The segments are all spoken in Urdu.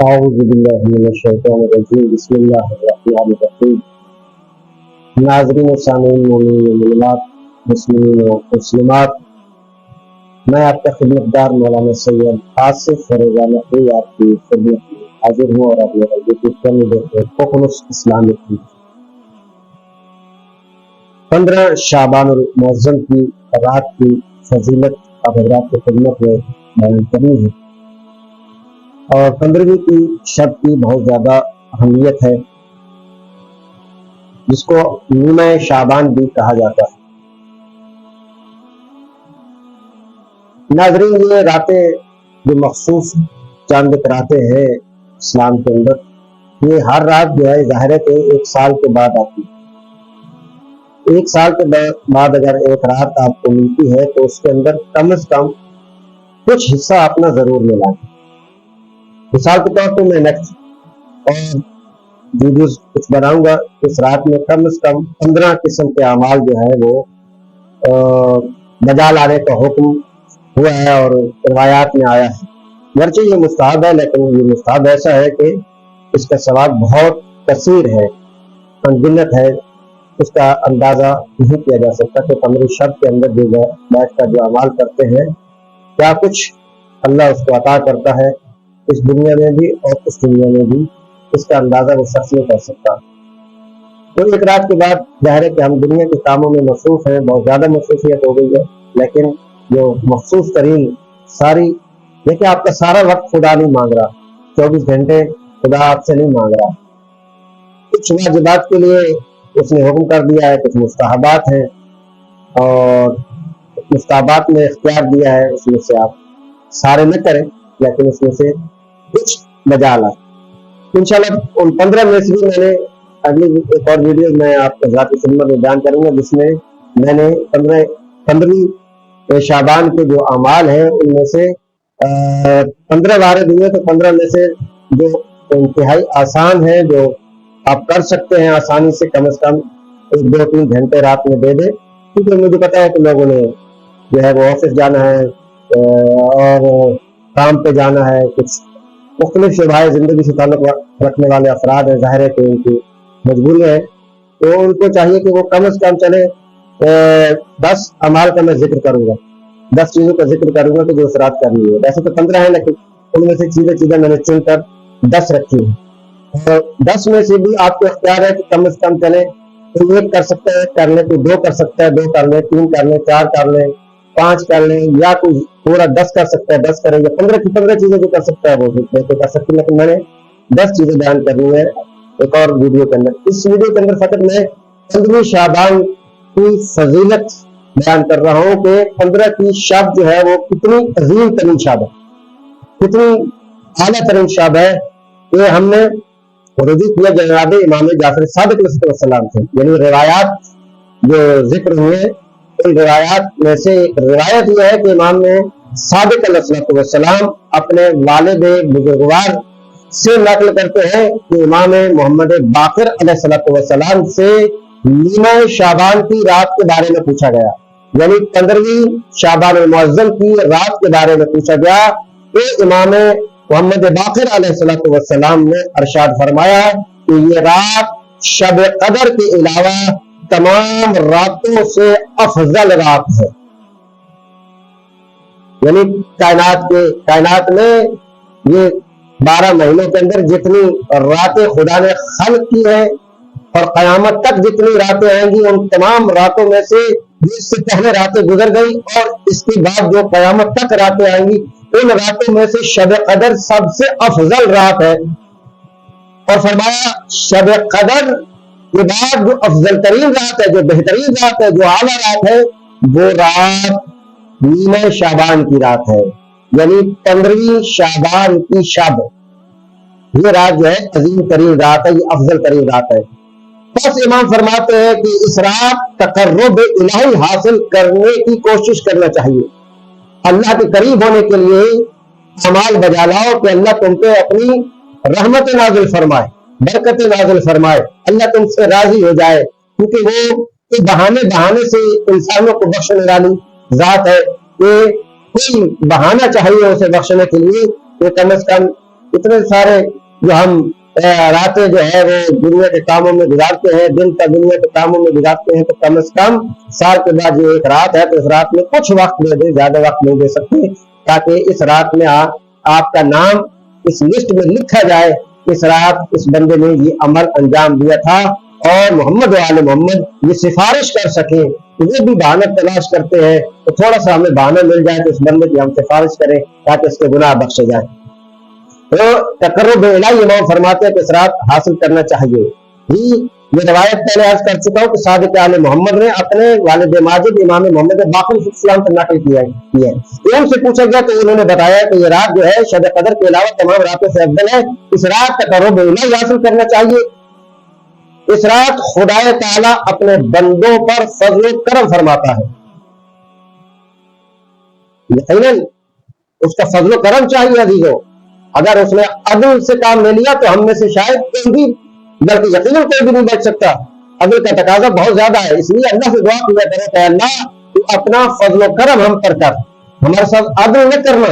أعوذ بالله من الشیطان الرجیم بسم اللہ الرحمن الرحیم ناظرین و سامعین مومنین و مومنات مسلمین و مسلمات، میں آپ کا خدمتگار مولانا سید آصف فیروزہ نقوی آپ کی خدمت میں حاضر ہوں اور آپ میرا یوٹیوب چینل دیکھ رہے کوکنس اسلامک 15 شعبان المعظم کی رات کی فضیلت آپ حضرات کی خدمت میں بیان کرنی ہے، اور 15ویں کی شب کی بہت زیادہ اہمیت ہے، جس کو نیمہ شعبان بھی کہا جاتا ہے۔ ناظرین، یہ راتیں جو مخصوص چاند راتیں ہیں اسلام کے اندر، یہ ہر رات جو ہے ظاہر ہے کہ ایک سال کے بعد آتی ہے۔ ایک سال کے بعد اگر ایک رات آپ کو ملتی ہے تو اس کے اندر کم از کم کچھ حصہ اپنا ضرور ملا۔ مثال کے طور پہ میں نیکسٹ اور ویڈیوز کچھ بناؤں گا، اس رات میں کم از کم 15 قسم کے اعمال جو ہے وہ بجا لانے کا حکم ہوا ہے اور روایات میں آیا ہے۔ گرچہ یہ مستحب ہے، لیکن یہ مستحب ایسا ہے کہ اس کا ثواب بہت کثیر ہے، انگنت ہے، اس کا اندازہ نہیں کیا جا سکتا کہ 15 شب کے اندر جو بیٹھ کر جو اعمال کرتے ہیں کیا کچھ اللہ اس کو عطا کرتا ہے، اس دنیا میں بھی اور اس دنیا میں بھی، اس کا اندازہ وہ شخص نہیں کر سکتا۔ تو ایک رات کے بعد ظاہر ہے کہ ہم دنیا کے کاموں میں مصروف ہیں، بہت زیادہ مصروفیت ہو گئی ہے، لیکن جو مخصوص ترین ساری دیکھیں، آپ کا سارا وقت خدا نہیں مانگ رہا، 24 گھنٹے خدا آپ سے نہیں مانگ رہا۔ کچھ واجبات کے لیے اس نے حکم کر دیا ہے، کچھ مستحبات ہیں، اور مستحبات میں اختیار دیا ہے، اس میں سے آپ سارے نہ کریں، لیکن اس میں سے کچھ بجا لائیں۔ انشاءاللہ ان 15 میں سے بھی میں نے اگلی ایک اور ویڈیو میں آپ کو ذاتی خدمت میں بیان کروں گا، جس میں میں نے 15 شعبان کے جو اعمال ہیں ان میں سے 15 وارد ہوئے، تو 15 میں سے جو انتہائی آسان ہے، جو آپ کر سکتے ہیں آسانی سے، کم از کم 1-2-3 گھنٹے رات میں دے دیں، کیونکہ مجھے پتا ہے کہ لوگوں نے جو ہے وہ آفس جانا ہے اور کام پہ جانا ہے، کچھ مختلف شعبۂ زندگی سے تعلق رکھنے والے افراد ہیں، ظاہر ہے کہ ان کی مجبوری ہے، تو ان کو چاہیے کہ وہ کم از کم چلے 10 اعمال کا میں ذکر کروں گا، 10 چیزوں کا ذکر کروں گا کہ جو اس رات کرنی ہے۔ ویسے تو 15 ہیں، لیکن ان میں سے چیزیں میں نے چن کر 10 رکھی ہیں، اور 10 میں سے بھی آپ کو اختیار ہے کہ کم از کم چلے تو 1 کر سکتا ہے، کر لیں، تو 2 کر سکتا ہے، 2 کر لیں، 3 کر لیں، 4 کر لیں، 5 کر لیں، یا کوئی پورا 10 کر سکتا ہے، 10 کریں، یا 15 کی 15 چیزیں جو کر سکتا ہے وہ کر سکتے ہیں، لیکن میں نے 10 چیزیں بیان کرنی ہے ایک اور ویڈیو کے اندر۔ اس ویڈیو کے اندر فقط میں 15 شعبان کی فضیلت بیان کر رہا ہوں کہ 15 کی شب جو ہے وہ کتنی عظیم ترین شب ہے، کتنی اعلیٰ ترین شب ہے، کہ ہم نے رجوع کیا جناب امام جعفر صادق علیہ السلام سے، یعنی روایات جو ذکر ہوئے ان روایات میں سے ایک روایت یہ ہے کہ امام نے صادق علیہ السلام اپنے والد بزرگوار سے نقل کرتے ہیں کہ امام محمد باقر علیہ السلام سے نیمہ شعبان کی رات کے بارے میں پوچھا گیا، یعنی 15ویں شعبان المعظم کی رات کے بارے میں پوچھا گیا، کہ امام محمد باقر علیہ السلام نے ارشاد فرمایا کہ یہ رات شب قدر کے علاوہ تمام راتوں سے افضل رات ہے، یعنی کائنات میں یہ 12 مہینوں کے اندر جتنی راتیں خدا نے خلق کی ہیں اور قیامت تک جتنی راتیں آئیں گی، ان تمام راتوں میں سے اس سے پہلے راتیں گزر گئی اور اس کے بعد جو قیامت تک راتیں آئیں گی، ان راتوں میں سے شب قدر سب سے افضل رات ہے، اور فرمایا شب قدر کے بعد جو افضل ترین رات ہے، جو بہترین رات ہے، جو اعلیٰ رات ہے، وہ رات نیمہ شعبان کی رات ہے، یعنی 15ویں شعبان کی شب، یہ رات جو ہے عظیم ترین رات ہے، یہ افضل ترین رات ہے۔ بس امام فرماتے ہیں کہ اس رات تقرب الہی حاصل کرنے کی کوشش کرنا چاہیے، اللہ کے قریب ہونے کے لیے اعمال بجا لاؤ کہ اللہ تم پہ اپنی رحمت نازل فرمائے، برکت نازل فرمائے، اللہ تم سے راضی ہو جائے، کیونکہ وہ بہانے سے انسانوں کو بخشنے والی ذات ہے، کہ کوئی بہانہ چاہیے اسے بخشنے کے لیے کہ کم از کم اتنے سارے جو ہم راتیں جو ہے وہ دنیا کے کاموں میں گزارتے ہیں، دن کا دنیا کے کاموں میں گزارتے ہیں، تو کم از کم سال کے بعد جو ایک رات ہے تو اس رات میں کچھ وقت دے دیں، زیادہ وقت نہیں دے سکتے، تاکہ اس رات میں آپ کا نام اس لسٹ میں لکھا جائے، اس رات اس بندے نے یہ عمل انجام دیا تھا، اور محمد و آل محمد یہ سفارش کر سکیں، وہ بھی بہانہ تلاش کرتے ہیں، تو تھوڑا سا ہمیں بہانہ مل جائے تو اس بندے کی ہم سفارش کریں تاکہ اس کے گناہ بخشے جائیں۔ تو تقرب الہی امام فرماتے ہیں کہ اس رات حاصل کرنا چاہیے۔ یہ روایت پہلے عرض کر چکا ہوں کہ صادق آل محمد نے اپنے والد ماجد امام محمد باقر السلام سے نقل کیا ہے۔ ان سے پوچھا گیا تو انہوں نے بتایا کہ یہ رات جو ہے شب قدر کے علاوہ تمام راتوں سے افضل ہے، اس رات تقرب الہی حاصل کرنا چاہیے۔ اس رات خدا تعالیٰ اپنے بندوں پر فضل و کرم فرماتا ہے، یقیناً اس کا فضل و کرم چاہیے عزیزوں۔ اگر اس نے عدل سے کام لے لیا تو ہم میں سے شاید کوئی بھی، بلکہ یقیناً کوئی بھی نہیں بچ سکتا۔ عدل کا تقاضا بہت زیادہ ہے، اس لیے اللہ سے دعا کیا کرے کہ اللہ تو اپنا فضل و کرم ہم پر کر، ہمارے ساتھ عدل نہ کرنا،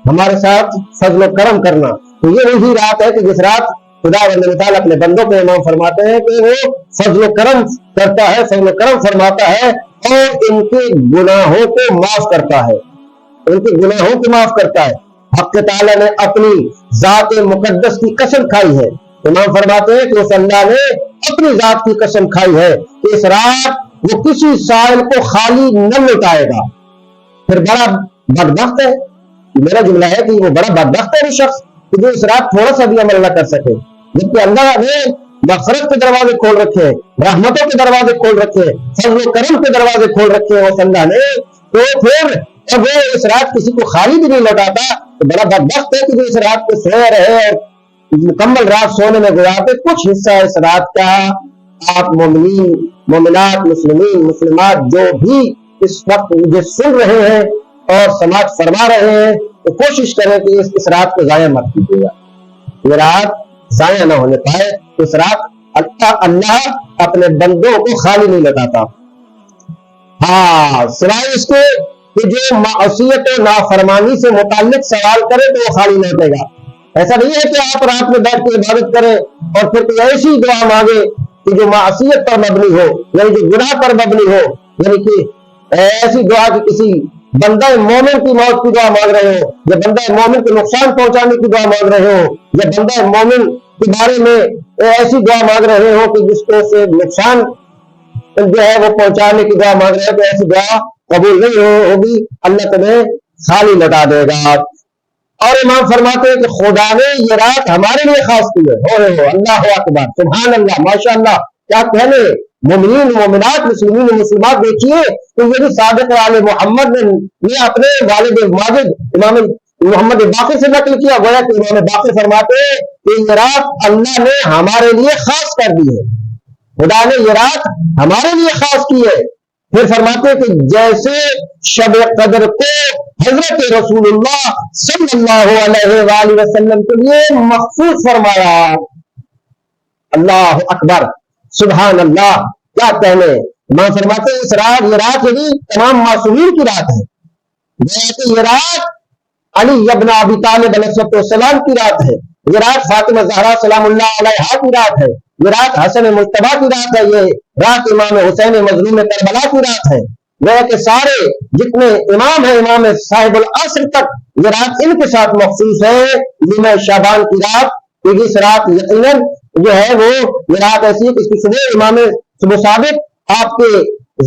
ہمارے ساتھ فضل و کرم کرنا۔ تو یہ وہی رات ہے کہ جس رات خدا تعالیٰ اپنے بندوں کو امام فرماتے ہیں کہ وہ فضل و کرم کرتا ہے، فضل و کرم فرماتا ہے اور ان کے گناہوں کو معاف کرتا ہے، ان کے گناہوں کو معاف کرتا ہے۔ حق تعالیٰ نے اپنی ذات مقدس کی قسم کھائی ہے، امام فرماتے ہیں کہ اس اللہ نے اپنی ذات کی قسم کھائی ہے کہ اس رات وہ کسی سائل کو خالی نہ لوٹائے گا۔ پھر بڑا بدبخت ہے، میرا جملہ ہے کہ وہ بڑا بدبخت ہے وہ شخص کہ جو اس رات تھوڑا سا بھی عمل نہ کر سکے، جبکہ اللہ نے مغفرت کے دروازے کھول رکھے ہیں، رحمتوں کے دروازے کھول رکھے ہیں، فضل و کرم کے دروازے کھول رکھے ہیں اس اللہ نے، تو پھر جب وہ اس رات کسی کو خالی بھی نہیں لوٹاتا تو بڑا بدبخت ہے کہ جو اس رات کو سوئے رہے اور مکمل رات سونے میں گزارتے، کچھ حصہ اس رات کا آپ مومنین، مومنات، مسلمین، مسلمات جو بھی اس وقت مجھے سن رہے ہیں اور سماعت فرما رہے ہیں تو کوشش کریں کہ اس رات کو ضائع مت کیجیے گا، یہ رات ضائع نہ ہونے پائے۔ اس رات اللہ اپنے بندوں کو خالی نہیں لوٹاتا۔ ہاں، سوائے اس کے کہ جو معصیت و نافرمانی سے متعلق سوال کرے تو وہ خالی نہیں لوٹے گا۔ ایسا نہیں ہے کہ آپ رات میں بیٹھ کے عبادت کریں اور پھر کوئی ایسی دعا مانگے کہ جو معصیت پر مبنی ہو، یعنی جو گناہ پر مبنی ہو، یعنی کہ ایسی دعا کہ کسی بندہ مومن کی موت کی دعا مانگ رہے ہو، یا بندہ مومن کو نقصان پہنچانے کی دعا مانگ رہے ہو، یا بندہ مومن کے بارے میں ایسی دعا مانگ رہے ہو کہ جس کو سے نقصان جو ہے وہ پہنچانے کی دعا مانگ رہے ہو، تو ایسی دعا قبول نہیں ہوگی، اللہ تمہیں خالی لوٹا دے گا۔ اور امام فرماتے ہیں کہ خدا نے یہ رات ہمارے لیے خاص کی ہے، اللہ اکبر، سبحان اللہ، ماشاء اللہ، کیا کہنے، مومنین مومنات، مسلمین مسلمات، دیکھیے تو یہ بھی صادق آل محمد نے اپنے والد ماجد امام محمد باقر سے نقل کیا، گویا کہ امام باقر فرماتے ہیں کہ یہ رات اللہ نے ہمارے لیے خاص کر دی ہے، خدا نے یہ رات ہمارے لیے خاص کی ہے۔ پھر فرماتے ہیں کہ جیسے شب قدر کو حضرت رسول اللہ صلی اللہ علیہ وآلہ وسلم کے لیے مخصوص فرمایا، اللہ اکبر، سبحان اللہ، کیا کہنے۔ امام فرماتے ہیں اس رات، یہ رات یعنی تمام معصومین کی رات ہے، جیسے یہ رات علی ابن ابی طالب علیہ السلام کی رات ہے، یہ رات فاطمہ زہرا سلام اللہ علیہا کی رات ہے، یہ رات حسن مجتبیٰ کی رات ہے، یہ رات امام حسین مظلوم کربلا کی رات ہے، وہ کہ سارے جتنے امام ہیں، امام صاحب العصر تک یہ رات ان کے ساتھ مخصوص ہے۔ نیمہ شعبان کی رات، کیونکہ اس رات یقیناً جو ہے وہ یہ رات ایسی ہے کہ اس کی صبح امام صبح صادق آپ کے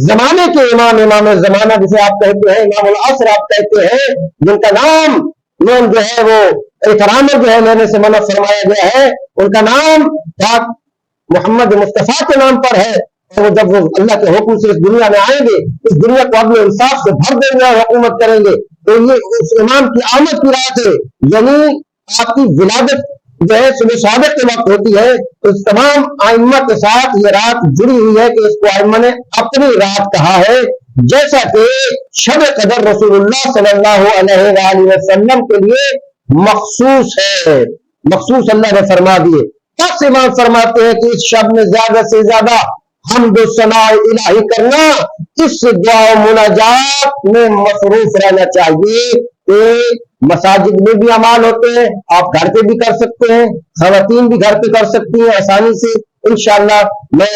زمانے کے امام، امام زمانہ جسے آپ کہتے ہیں، امام العصر آپ کہتے ہیں، جن کا نام جو ہے وہ احترام جو ہے لینے سے منع فرمایا گیا ہے، ان کا نام محمد مصطفیٰ کے نام پر ہے، اور وہ جب وہ اللہ کے حکم سے اس دنیا میں آئیں گے، اس دنیا کو عدل و انصاف سے بھر دیں گے اور حکومت کریں گے، تو یہ اس امام کی آمد کی رات ہے، یعنی آپ کی ولادت جو ہے صبح صادق کے وقت ہوتی ہے، تو اس تمام ائمہ کے ساتھ یہ رات جڑی ہوئی ہے کہ اس کو ائمہ نے اپنی رات کہا ہے، جیسا کہ شب قدر رسول اللہ صلی اللہ علیہ وآلہ وسلم کے لیے مخصوص ہے، مخصوص اللہ نے فرما دیے۔ پس امام فرماتے ہیں کہ اس شب میں زیادہ سے زیادہ حمد و ثنا الہی کرنا، اس دعا و مناجات میں مصروف رہنا چاہیے، کہ مساجد میں بھی اعمال ہوتے ہیں, آپ گھر پہ بھی کر سکتے ہیں, خواتین بھی گھر پہ کر سکتی ہیں آسانی سے. انشاءاللہ میں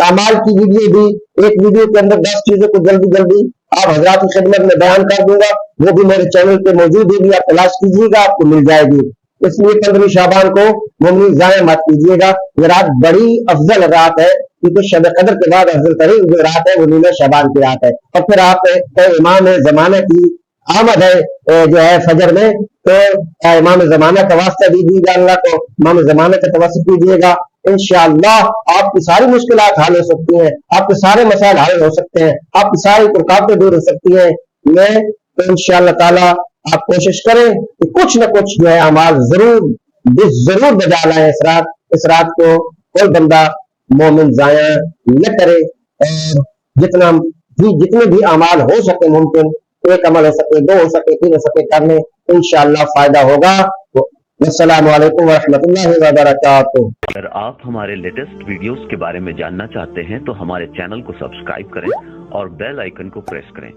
اعمال کی ویڈیو بھی, ایک ویڈیو کے اندر 10 چیزوں کو جلدی جلدی آپ حضرات کی خدمت میں بیان کر دوں گا, وہ بھی میرے چینل پہ موجود ہوگی, آپ تلاش کیجیے گا, آپ کو مل جائے گی. اس لیے 15 شعبان کو مومنین ضائع مت کیجیے گا. یہ رات بڑی افضل رات ہے, کیونکہ شب قدر کے بعد افضل ترین جو رات ہے وہ نیمہ شعبان کی رات ہے. اور پھر آپ امام زمانہ کی آمد ہے جو ہے فجر میں, تو امام زمانہ کا واسطہ دیجیے گا اللہ کو, امام زمانہ کا توسط کیجیے گا. انشاءاللہ آپ کی ساری مشکلات حل ہو سکتی ہیں, آپ کے سارے مسائل حل ہو سکتے ہیں, آپ کی ساری رکاوٹیں دور ہو سکتی ہیں. میں تو انشاءاللہ تعالی آپ کوشش کریں کہ کچھ نہ کچھ جو ہے اعمال ضرور بجا لائیں اس رات. اس رات کو کوئی بندہ مومن ضائع نہ کرے, اور جتنے بھی اعمال ہو سکے ممکن, ایک عمل ہو سکے, 2 ہو سکے, 3 ہو سکے, کرنے انشاءاللہ فائدہ ہوگا. السلام علیکم ورحمۃ اللہ وبرکاتہ. اگر آپ ہمارے لیٹسٹ ویڈیوز کے بارے میں جاننا چاہتے ہیں تو ہمارے چینل کو سبسکرائب کریں اور بیل آئیکن کو پریس کریں.